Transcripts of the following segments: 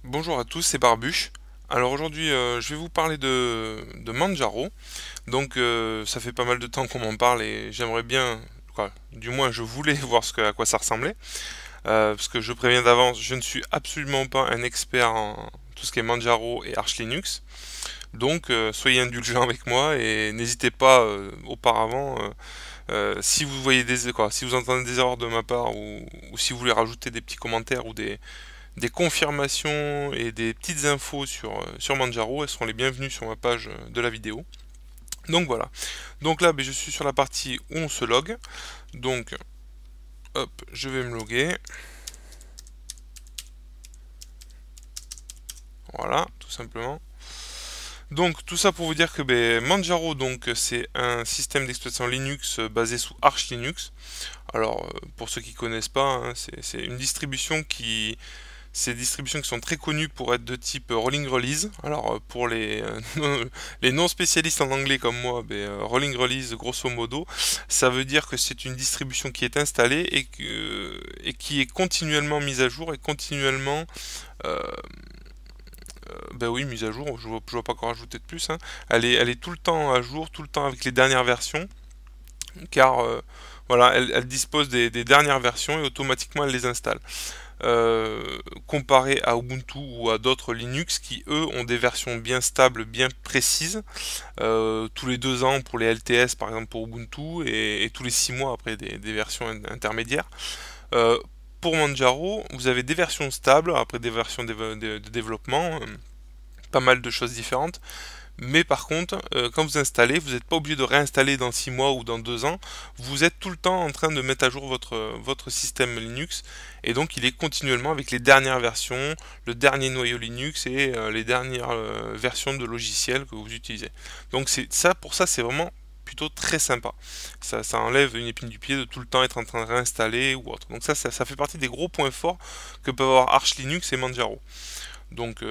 Bonjour à tous, c'est Barbuche. Alors aujourd'hui, je vais vous parler de Manjaro. Donc ça fait pas mal de temps qu'on m'en parle et j'aimerais bien, quoi, du moins je voulais voir à quoi ça ressemblait. Parce que je préviens d'avance, je ne suis absolument pas un expert en tout ce qui est Manjaro et Arch Linux. Donc soyez indulgents avec moi et n'hésitez pas auparavant, si vous voyez si vous entendez des erreurs de ma part ou si vous voulez rajouter des petits commentaires ou des confirmations et des petites infos sur Manjaro, elles seront les bienvenues sur ma page de la vidéo. Donc voilà. Donc là, je suis sur la partie où on se log. Donc, hop, je vais me loguer. Voilà, tout simplement. Donc tout ça pour vous dire que Manjaro, donc c'est un système d'exploitation Linux basé sous Arch Linux. Alors pour ceux qui connaissent pas, hein, c'est une distribution ces distributions qui sont très connues pour être de type rolling release. Alors pour les non spécialistes en anglais comme moi, rolling release grosso modo, ça veut dire que c'est une distribution qui est installée et qui est continuellement mise à jour et continuellement euh, oui, mise à jour, je vois pas quoi rajouter de plus, hein. Elle est tout le temps à jour, tout le temps avec les dernières versions, car voilà, elle dispose des dernières versions et automatiquement elle les installe. Comparé à Ubuntu ou à d'autres Linux qui eux ont des versions bien stables, bien précises, tous les 2 ans pour les LTS par exemple pour Ubuntu et tous les 6 mois après des versions intermédiaires. Euh, pour Manjaro, vous avez des versions stables, après des versions de développement, pas mal de choses différentes. Mais par contre, quand vous installez, vous n'êtes pas obligé de réinstaller dans 6 mois ou dans 2 ans. Vous êtes tout le temps en train de mettre à jour votre système Linux. Et donc il est continuellement avec les dernières versions, le dernier noyau Linux et les dernières versions de logiciels que vous utilisez. Donc pour ça, c'est vraiment plutôt très sympa. Ça enlève une épine du pied de tout le temps être en train de réinstaller ou autre. Donc ça fait partie des gros points forts que peuvent avoir Arch Linux et Manjaro. Donc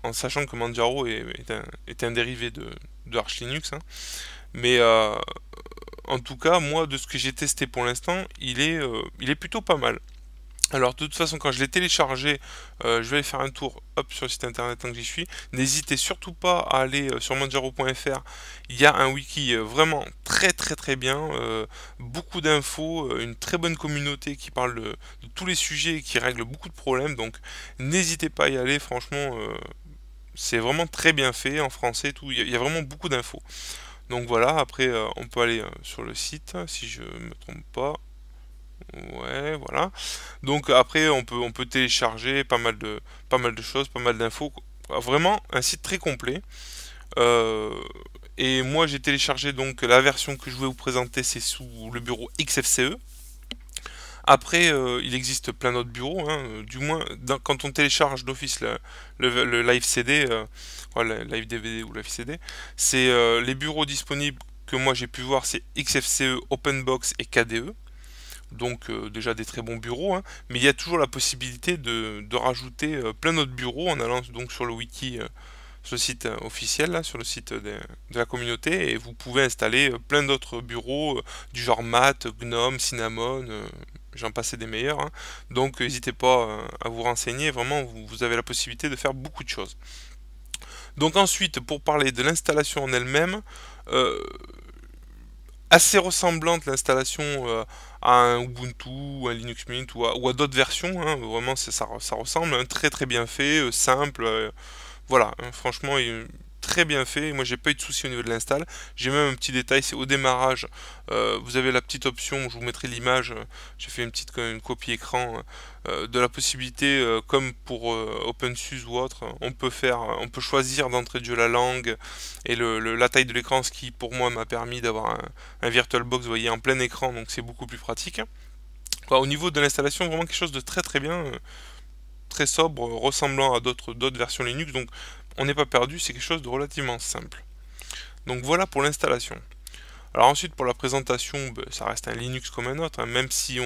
en sachant que Manjaro est un dérivé de Arch Linux, hein. Mais en tout cas, moi, de ce que j'ai testé pour l'instant, il est plutôt pas mal. Alors de toute façon, quand je l'ai téléchargé, je vais aller faire un tour hop, sur le site internet tant que j'y suis. N'hésitez surtout pas à aller sur manjaro.fr. Il y a un wiki vraiment très bien, beaucoup d'infos, une très bonne communauté qui parle de tous les sujets et qui règle beaucoup de problèmes. Donc n'hésitez pas à y aller, franchement, c'est vraiment très bien fait en français, tout. Il y a vraiment beaucoup d'infos. Donc voilà, après on peut aller sur le site si je me trompe pas. Ouais, voilà. Donc après, on peut télécharger pas mal de choses, pas mal d'infos. Vraiment, un site très complet. Euh, et moi, j'ai téléchargé donc la version que je voulais vous présenter, c'est sous le bureau XFCE. Après, il existe plein d'autres bureaux, hein. Du moins, quand on télécharge d'office le Live CD, le Live DVD ou Live CD, c'est les bureaux disponibles que moi j'ai pu voir, c'est XFCE, OpenBox et KDE. Donc déjà des très bons bureaux, hein, mais il y a toujours la possibilité de rajouter plein d'autres bureaux en allant donc sur le wiki, sur le site officiel, là, sur le site de la communauté, et vous pouvez installer plein d'autres bureaux du genre Math, GNOME, Cinnamon, j'en passais des meilleurs, hein. Donc n'hésitez pas à vous renseigner, vraiment vous avez la possibilité de faire beaucoup de choses. Donc ensuite, pour parler de l'installation en elle-même, euh, assez ressemblante l'installation à un Ubuntu, ou un Linux Mint ou à d'autres versions, hein. Vraiment ça ressemble, hein, très bien fait, simple, voilà, hein, franchement très bien fait. Moi j'ai pas eu de soucis au niveau de l'install. J'ai même un petit détail, c'est au démarrage, vous avez la petite option, je vous mettrai l'image, j'ai fait une copie écran de la possibilité, comme pour OpenSUSE ou autre, on peut choisir d'entrée de jeu la langue et la taille de l'écran, ce qui pour moi m'a permis d'avoir un VirtualBox, vous voyez, en plein écran, donc c'est beaucoup plus pratique. Quoi, au niveau de l'installation, vraiment quelque chose de très bien, très sobre, ressemblant à d'autres versions Linux, donc on n'est pas perdu, c'est quelque chose de relativement simple. Donc voilà pour l'installation. Alors ensuite, pour la présentation, ben, ça reste un Linux comme un autre, hein, même si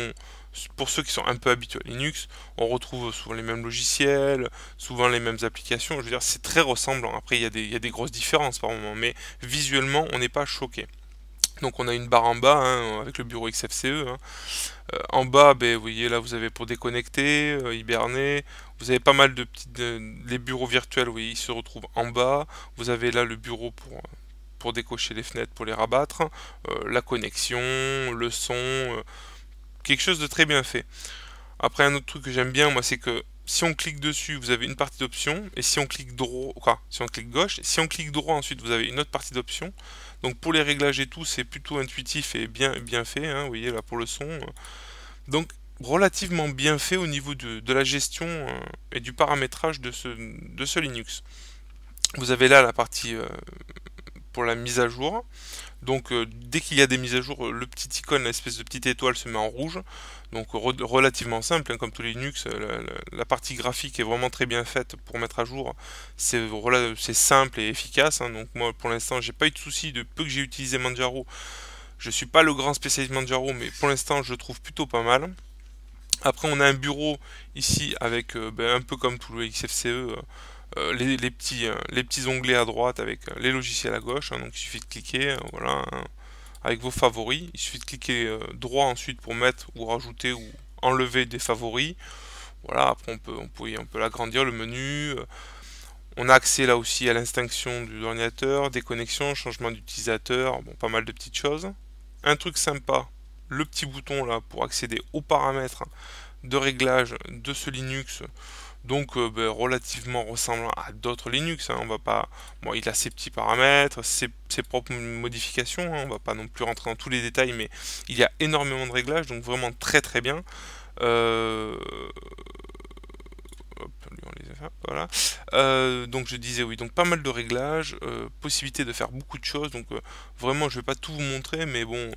pour ceux qui sont un peu habitués à Linux, on retrouve souvent les mêmes logiciels, souvent les mêmes applications. Je veux dire, c'est très ressemblant. Après, il y a des grosses différences par moment, mais visuellement, on n'est pas choqué. Donc on a une barre en bas, hein, avec le bureau XFCE, hein. En bas, ben, vous voyez là, vous avez pour déconnecter, hiberner. Vous avez pas mal de petits, les bureaux virtuels, oui, ils se retrouvent en bas. Vous avez là le bureau pour décocher les fenêtres, pour les rabattre, la connexion, le son, quelque chose de très bien fait. Après, un autre truc que j'aime bien, moi, c'est que si on clique dessus, vous avez une partie d'options, et si on clique droit, quoi, si on clique gauche, si on clique droit ensuite, vous avez une autre partie d'options. Donc pour les réglages et tout, c'est plutôt intuitif et bien fait, hein, vous voyez là pour le son. Donc relativement bien fait au niveau de la gestion et du paramétrage de ce Linux. Vous avez là la partie pour la mise à jour. Donc dès qu'il y a des mises à jour, le petit icône, l'espèce de petite étoile se met en rouge. Donc relativement simple, hein, comme tous les Linux, la partie graphique est vraiment très bien faite pour mettre à jour. C'est simple et efficace, hein. Donc moi pour l'instant j'ai pas eu de soucis de peu que j'ai utilisé Manjaro. Je suis pas le grand spécialiste Manjaro, mais pour l'instant je le trouve plutôt pas mal. Après on a un bureau ici avec ben, un peu comme tout le XFCE. Les petits onglets à droite avec les logiciels à gauche, hein. Donc il suffit de cliquer, voilà, hein, avec vos favoris. Il suffit de cliquer droit ensuite pour mettre ou rajouter ou enlever des favoris. Voilà, après on peut l'agrandir le menu. On a accès là aussi à l'instinction de l'ordinateur, des connexions, changement d'utilisateur, bon, pas mal de petites choses. Un truc sympa, le petit bouton là pour accéder aux paramètres de réglage de ce Linux. Donc ben, relativement ressemblant à d'autres Linux, hein. On va pas, bon, il a ses petits paramètres, ses propres modifications, hein. On va pas non plus rentrer dans tous les détails, mais il y a énormément de réglages, donc vraiment très bien. Hop, lui, on les a fait, voilà. Donc je disais oui, donc pas mal de réglages, possibilité de faire beaucoup de choses, donc vraiment je vais pas tout vous montrer, mais bon,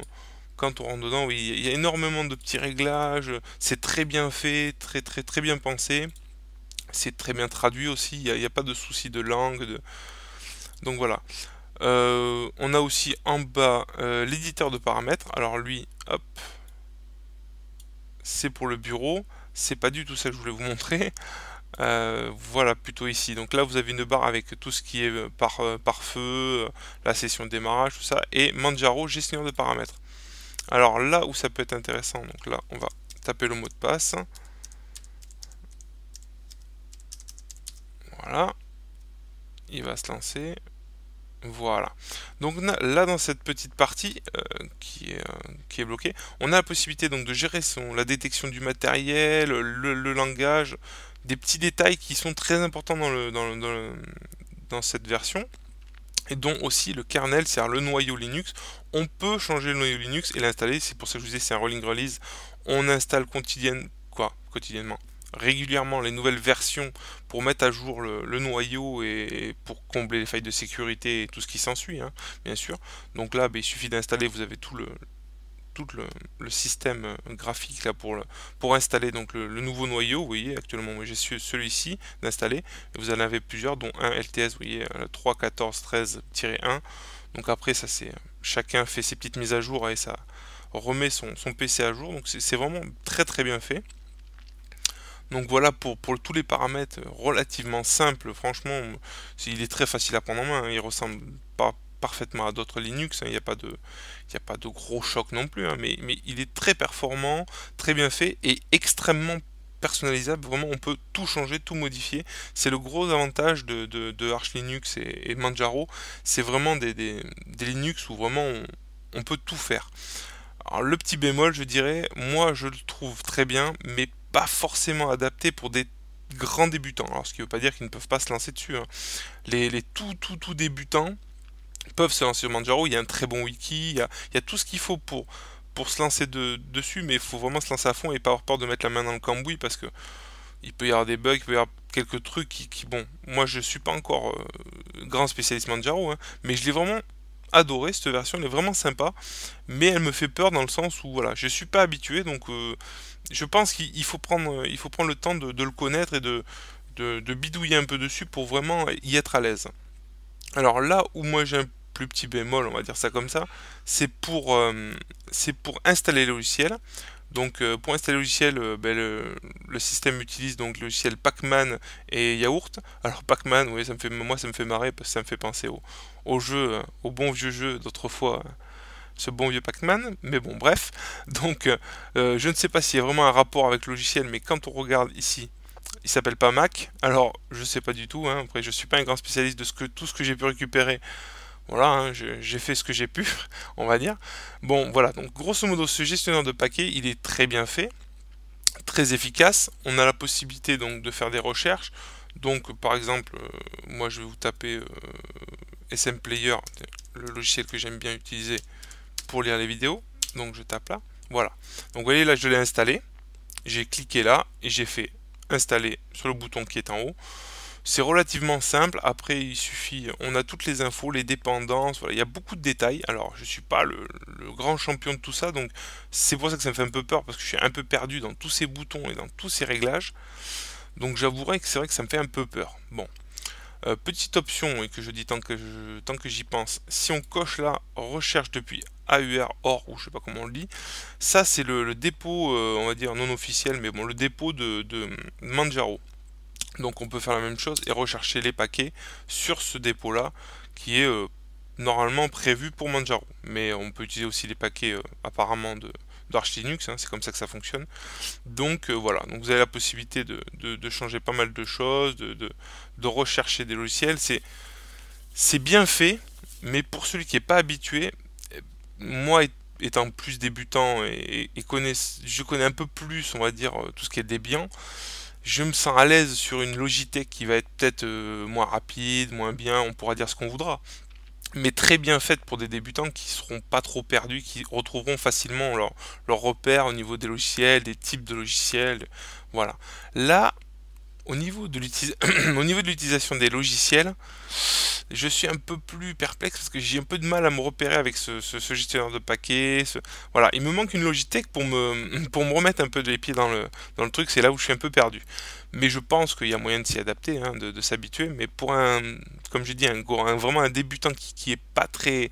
quand on rentre dedans, oui, il y a énormément de petits réglages, c'est très bien fait, très bien pensé. C'est très bien traduit aussi, il n'y a pas de souci de langue. Donc voilà. On a aussi en bas l'éditeur de paramètres. Alors lui, hop, c'est pour le bureau. C'est pas du tout ça que je voulais vous montrer. Voilà, plutôt ici. Donc là, vous avez une barre avec tout ce qui est par feu, la session de démarrage, tout ça. Et Manjaro, gestionnaire de paramètres. Alors là où ça peut être intéressant, donc là, on va taper le mot de passe. Voilà, il va se lancer. Voilà. Donc là dans cette petite partie qui est bloquée, on a la possibilité donc de gérer la détection du matériel, le langage, des petits détails qui sont très importants dans cette version, et dont aussi le kernel, c'est-à-dire le noyau Linux. On peut changer le noyau Linux et l'installer, c'est pour ça que je vous disais c'est un rolling release. On installe quotidiennement, régulièrement les nouvelles versions pour mettre à jour le noyau et pour combler les failles de sécurité et tout ce qui s'ensuit, hein, bien sûr. Donc là, ben, il suffit d'installer, vous avez tout le système graphique là pour installer donc le nouveau noyau. Vous voyez, actuellement moi j'ai celui-ci d'installer. Vous en avez plusieurs, dont un LTS, vous voyez, le 3.14.13-1. Donc après, ça c'est chacun fait ses petites mises à jour et ça remet son PC à jour. Donc c'est vraiment très bien fait. Donc voilà pour tous les paramètres relativement simples, franchement, il est très facile à prendre en main, hein. Il ressemble pas parfaitement à d'autres Linux, hein. Il n'y a pas de gros choc non plus, hein, mais il est très performant, très bien fait et extrêmement personnalisable. Vraiment, on peut tout changer, tout modifier. C'est le gros avantage de Arch Linux et Manjaro. C'est vraiment des Linux où vraiment on peut tout faire. Alors le petit bémol, je dirais, moi je le trouve très bien, mais pas forcément adapté pour des grands débutants. Alors ce qui ne veut pas dire qu'ils ne peuvent pas se lancer dessus, hein. Les tout débutants peuvent se lancer sur Manjaro. Il y a un très bon wiki, il y a tout ce qu'il faut pour se lancer dessus, mais il faut vraiment se lancer à fond et pas avoir peur de mettre la main dans le cambouis parce que il peut y avoir des bugs, il peut y avoir quelques trucs bon, moi je suis pas encore grand spécialiste Manjaro, hein, mais je l'ai vraiment adoré cette version, elle est vraiment sympa, mais elle me fait peur dans le sens où voilà, je suis pas habitué, donc je pense qu'il faut prendre le temps de le connaître et de bidouiller un peu dessus pour vraiment y être à l'aise. Alors là où moi j'ai plus petit bémol, on va dire ça comme ça, c'est pour installer le logiciel. Donc pour installer le logiciel, le système utilise donc le logiciel Pacman et Yaourt. Alors Pacman, oui, moi ça me fait marrer parce que ça me fait penser au jeu, au bon vieux jeu d'autrefois, ce bon vieux Pac-Man, mais bon, bref. Donc, je ne sais pas s'il y a vraiment un rapport avec le logiciel, mais quand on regarde ici, il s'appelle pas Mac. Alors, je sais pas du tout, hein. Après, je suis pas un grand spécialiste de tout ce que j'ai pu récupérer. Voilà, hein, j'ai fait ce que j'ai pu, on va dire. Bon, voilà, donc grosso modo, ce gestionnaire de paquets, il est très bien fait, très efficace. On a la possibilité donc de faire des recherches. Donc, par exemple, moi, je vais vous taper SM Player, le logiciel que j'aime bien utiliser pour lire les vidéos. Donc je tape là, voilà. Donc vous voyez là je l'ai installé, j'ai cliqué là et j'ai fait installer sur le bouton qui est en haut. C'est relativement simple, après il suffit, on a toutes les infos, les dépendances, voilà, il y a beaucoup de détails. Alors je suis pas le grand champion de tout ça, donc c'est pour ça que ça me fait un peu peur, parce que je suis un peu perdu dans tous ces boutons et dans tous ces réglages. Donc j'avouerai que c'est vrai que ça me fait un peu peur. Bon, petite option, et que je dis tant que j'y pense, si on coche là, recherche depuis AUR, OR, ou je sais pas comment on le dit, ça c'est le dépôt, on va dire non officiel, mais bon, le dépôt de Manjaro. Donc on peut faire la même chose et rechercher les paquets sur ce dépôt là, qui est normalement prévu pour Manjaro. Mais on peut utiliser aussi les paquets apparemment d'Arch Linux, hein, c'est comme ça que ça fonctionne. Donc voilà, donc vous avez la possibilité de changer pas mal de choses, de rechercher des logiciels. C'est bien fait, mais pour celui qui n'est pas habitué, moi étant plus débutant et je connais un peu plus, on va dire, tout ce qui est Debian, je me sens à l'aise sur une Logitech qui va être peut-être moins rapide, moins bien, on pourra dire ce qu'on voudra, mais très bien faite pour des débutants qui seront pas trop perdus, qui retrouveront facilement leur repère au niveau des logiciels, des types de logiciels, voilà. Là, au niveau de l'utilisation des logiciels, je suis un peu plus perplexe parce que j'ai un peu de mal à me repérer avec ce gestionnaire de paquets. Voilà, il me manque une Logitech pour me remettre un peu les pieds dans le truc, c'est là où je suis un peu perdu. Mais je pense qu'il y a moyen de s'y adapter, hein, de s'habituer. Mais pour comme j'ai dit, vraiment un débutant qui est pas très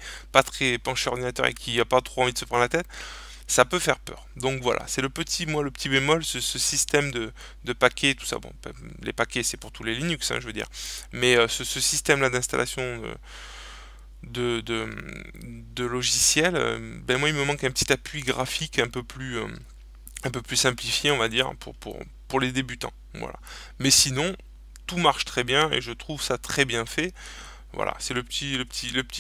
penché ordinateur et qui a pas trop envie de se prendre la tête, ça peut faire peur. Donc voilà, c'est le petit bémol, ce système de paquets, tout ça. Bon, les paquets c'est pour tous les Linux, hein, je veux dire. Mais ce système-là d'installation de logiciels, ben moi il me manque un petit appui graphique un peu plus simplifié, on va dire, pour les débutants. Voilà. Mais sinon, tout marche très bien et je trouve ça très bien fait. Voilà, c'est le petit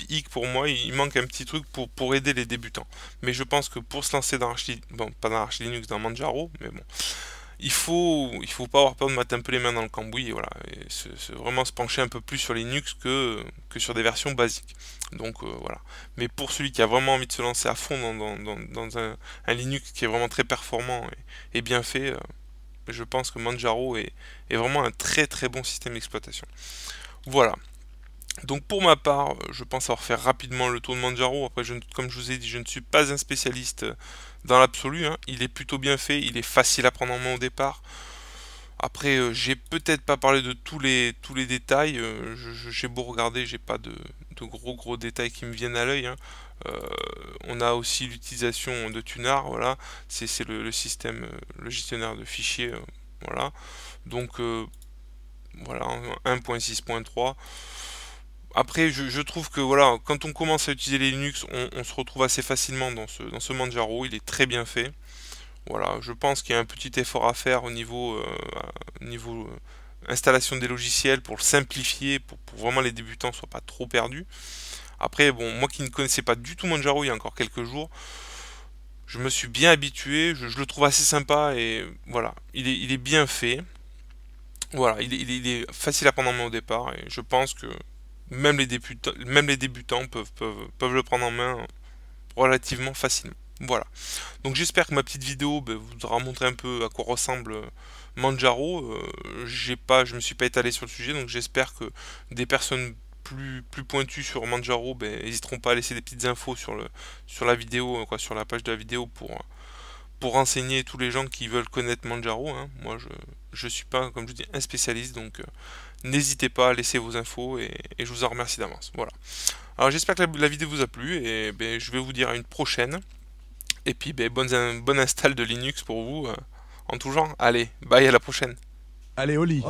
hic pour moi, il manque un petit truc pour aider les débutants. Mais je pense que pour se lancer dans bon, pas dans Arch Linux, dans Manjaro, mais bon, il faut pas avoir peur de mettre un peu les mains dans le cambouis, et voilà, et vraiment se pencher un peu plus sur Linux que sur des versions basiques. Donc voilà. Mais pour celui qui a vraiment envie de se lancer à fond dans un Linux qui est vraiment très performant et bien fait, je pense que Manjaro est vraiment un très bon système d'exploitation. Voilà. Donc pour ma part, je pense avoir fait rapidement le tour de Manjaro. Après, comme je vous ai dit, je ne suis pas un spécialiste dans l'absolu, hein. Il est plutôt bien fait, il est facile à prendre en main au départ. Après, j'ai peut-être pas parlé de tous les détails. J'ai beau regarder, j'ai pas de gros détails qui me viennent à l'œil, hein. On a aussi l'utilisation de Tunar, voilà. C'est le système, le gestionnaire de fichiers, voilà. Donc voilà, 1.6.3. Après, je trouve que voilà, quand on commence à utiliser les Linux, on se retrouve assez facilement dans ce Manjaro. Il est très bien fait. Voilà, je pense qu'il y a un petit effort à faire au niveau installation des logiciels pour le simplifier, pour vraiment les débutants ne soient pas trop perdus. Après, bon, moi qui ne connaissais pas du tout Manjaro il y a encore quelques jours, je me suis bien habitué, je le trouve assez sympa et voilà, il est bien fait. Voilà, il est facile à prendre en main au départ et je pense que même les débutants peuvent le prendre en main relativement facilement. Voilà. Donc j'espère que ma petite vidéo vous aura montré un peu à quoi ressemble Manjaro. Je me suis pas étalé sur le sujet, donc j'espère que des personnes plus pointues sur Manjaro n'hésiteront pas à laisser des petites infos sur la vidéo, quoi, sur la page de la vidéo pour renseigner tous les gens qui veulent connaître Manjaro, hein. Moi je suis pas, comme je dis, un spécialiste, donc n'hésitez pas à laisser vos infos et je vous en remercie d'avance. Voilà. Alors j'espère que la vidéo vous a plu et ben, je vais vous dire à une prochaine. Et puis ben, bonne install de Linux pour vous en tout genre. Allez, bye, à la prochaine. Allez, au lit.